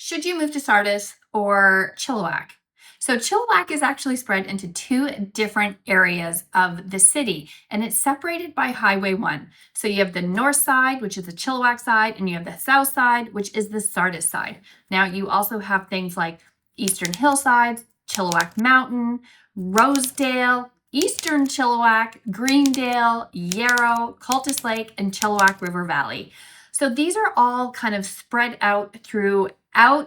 Should you move to Sardis or Chilliwack? So Chilliwack is actually spread into two different areas of the city, and it's separated by Highway 1. So you have the north side, which is the Chilliwack side, and you have the south side, which is the Sardis side. Now you also have things like Eastern Hillsides, Chilliwack Mountain, Rosedale, Eastern Chilliwack, Greendale, Yarrow, Cultus Lake, and Chilliwack River Valley. So these are all kind of spread out throughout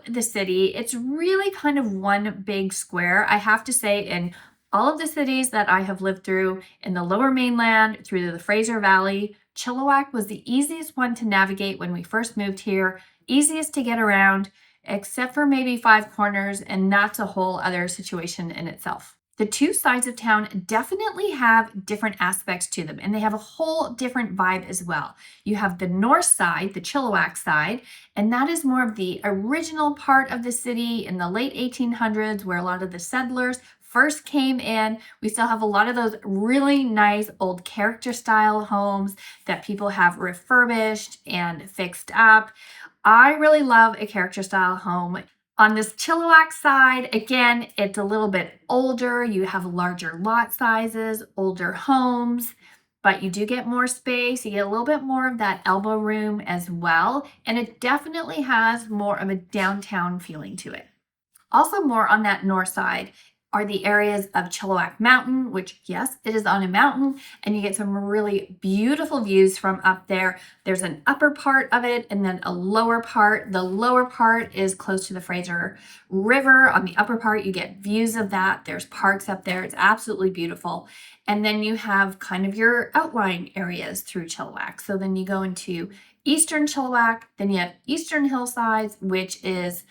the city. It's really kind of one big square. I have to say, in all of the cities that I have lived through in the Lower Mainland, through the Fraser Valley, Chilliwack was the easiest one to navigate when we first moved here, easiest to get around, except for maybe Five Corners, and that's a whole other situation in itself. The two sides of town definitely have different aspects to them, and they have a whole different vibe as well. You have the north side, the Chilliwack side, and that is more of the original part of the city in the late 1800s, where a lot of the settlers first came in. We still have a lot of those really nice old character style homes that people have refurbished and fixed up. I really love a character style home. On this Chilliwack side, again, it's a little bit older. You have larger lot sizes, older homes, but you do get more space. You get a little bit more of that elbow room as well. And it definitely has more of a downtown feeling to it. Also, more on that north side are the areas of Chilliwack Mountain, which, yes, it is on a mountain, and you get some really beautiful views from up there. There's an upper part of it and then a lower part. The lower part is close to the Fraser River. On the upper part, you get views of that. There's parks up there. It's absolutely beautiful. And then you have kind of your outlying areas through Chilliwack. So then you go into Eastern Chilliwack, then you have Eastern Hillsides, which is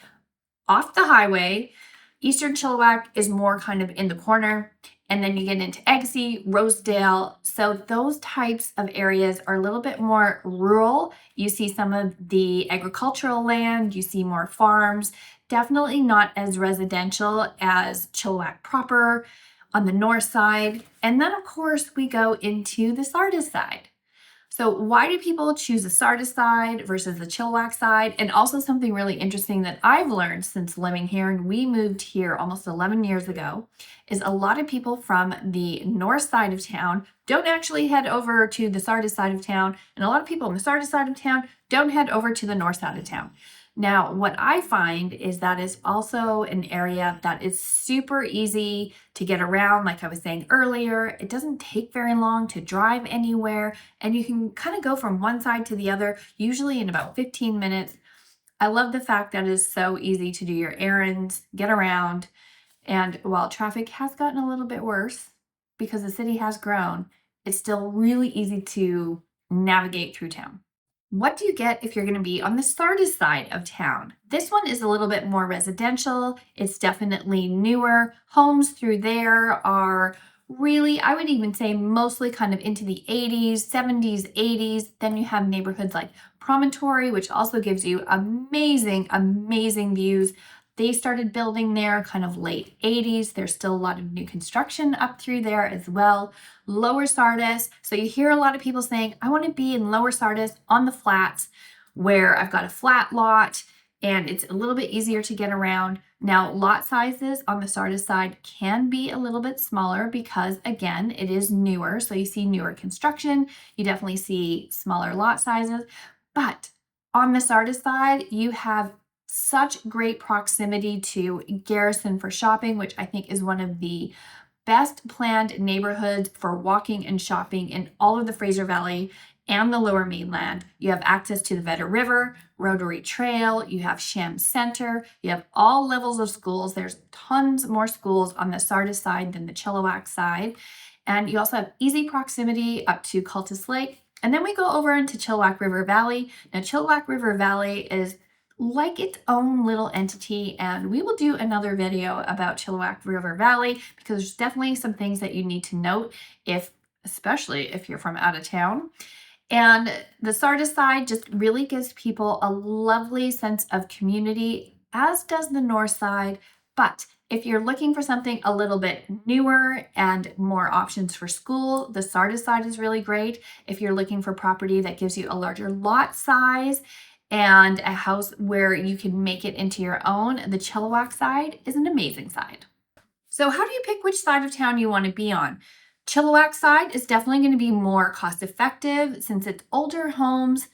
off the highway. Eastern Chilliwack is more kind of in the corner, and then you get into Eggsy, Rosedale. So those types of areas are a little bit more rural. You see some of the agricultural land, you see more farms, definitely not as residential as Chilliwack proper on the north side. And then of course we go into the Sardis side. So why do people choose the Sardis side versus the Chilliwack side? And also something really interesting that I've learned since living here, and we moved here almost 11 years ago, is a lot of people from the north side of town don't actually head over to the Sardis side of town, and a lot of people on the Sardis side of town don't head over to the north side of town. Now, what I find is that it's also an area that is super easy to get around. Like I was saying earlier, it doesn't take very long to drive anywhere, and you can kind of go from one side to the other, usually in about 15 minutes. I love the fact that it is so easy to do your errands, get around, and while traffic has gotten a little bit worse because the city has grown, it's still really easy to navigate through town. What do you get if you're going to be on the Sardis side of town? This one is a little bit more residential. It's definitely newer. Homes through there are really, I would even say, mostly kind of into the 80s, 70s, 80s. Then you have neighborhoods like Promontory, which also gives you amazing, amazing views. They started building there kind of late 80s. There's still a lot of new construction up through there as well. Lower Sardis. So you hear a lot of people saying, I want to be in Lower Sardis on the flats where I've got a flat lot and it's a little bit easier to get around. Now, lot sizes on the Sardis side can be a little bit smaller because, again, it is newer. So you see newer construction. You definitely see smaller lot sizes. But on the Sardis side, you have such great proximity to Garrison for shopping, which I think is one of the best planned neighborhoods for walking and shopping in all of the Fraser Valley and the Lower Mainland. You have access to the Vedder River, Rotary Trail, you have Sham Center, you have all levels of schools. There's tons more schools on the Sardis side than the Chilliwack side. And you also have easy proximity up to Cultus Lake. And then we go over into Chilliwack River Valley. Now, Chilliwack River Valley is like its own little entity, and we will do another video about Chilliwack River Valley because there's definitely some things that you need to note, especially if you're from out of town. And the Sardis side just really gives people a lovely sense of community, as does the north side. But if you're looking for something a little bit newer and more options for school, the Sardis side is really great. If you're looking for property that gives you a larger lot size and a house where you can make it into your own, the Chilliwack side is an amazing side. So how do you pick which side of town you want to be on? Chilliwack side is definitely going to be more cost effective since it's older homes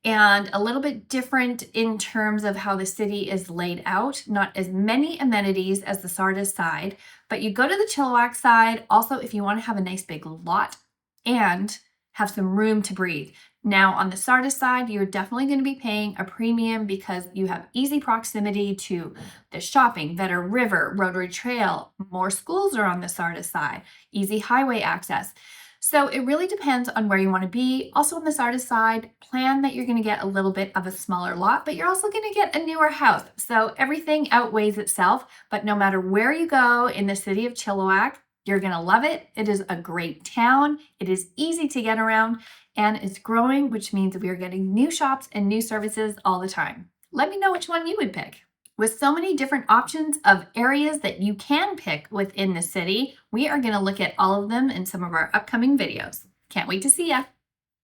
and a little bit different in terms of how the city is laid out. Not as many amenities as the Sardis side, but you go to the Chilliwack side also if you want to have a nice big lot and have some room to breathe. Now on the Sardis side, you're definitely going to be paying a premium because you have easy proximity to the shopping, Vetter River, Rotary Trail. More schools are on the Sardis side, easy highway access. So it really depends on where you want to be. Also on the Sardis side, plan that you're going to get a little bit of a smaller lot, but you're also going to get a newer house. So everything outweighs itself, but no matter where you go in the city of Chilliwack, you're going to love it. It is a great town. It is easy to get around and it's growing, which means we are getting new shops and new services all the time. Let me know which one you would pick. With so many different options of areas that you can pick within the city, we are going to look at all of them in some of our upcoming videos. Can't wait to see ya.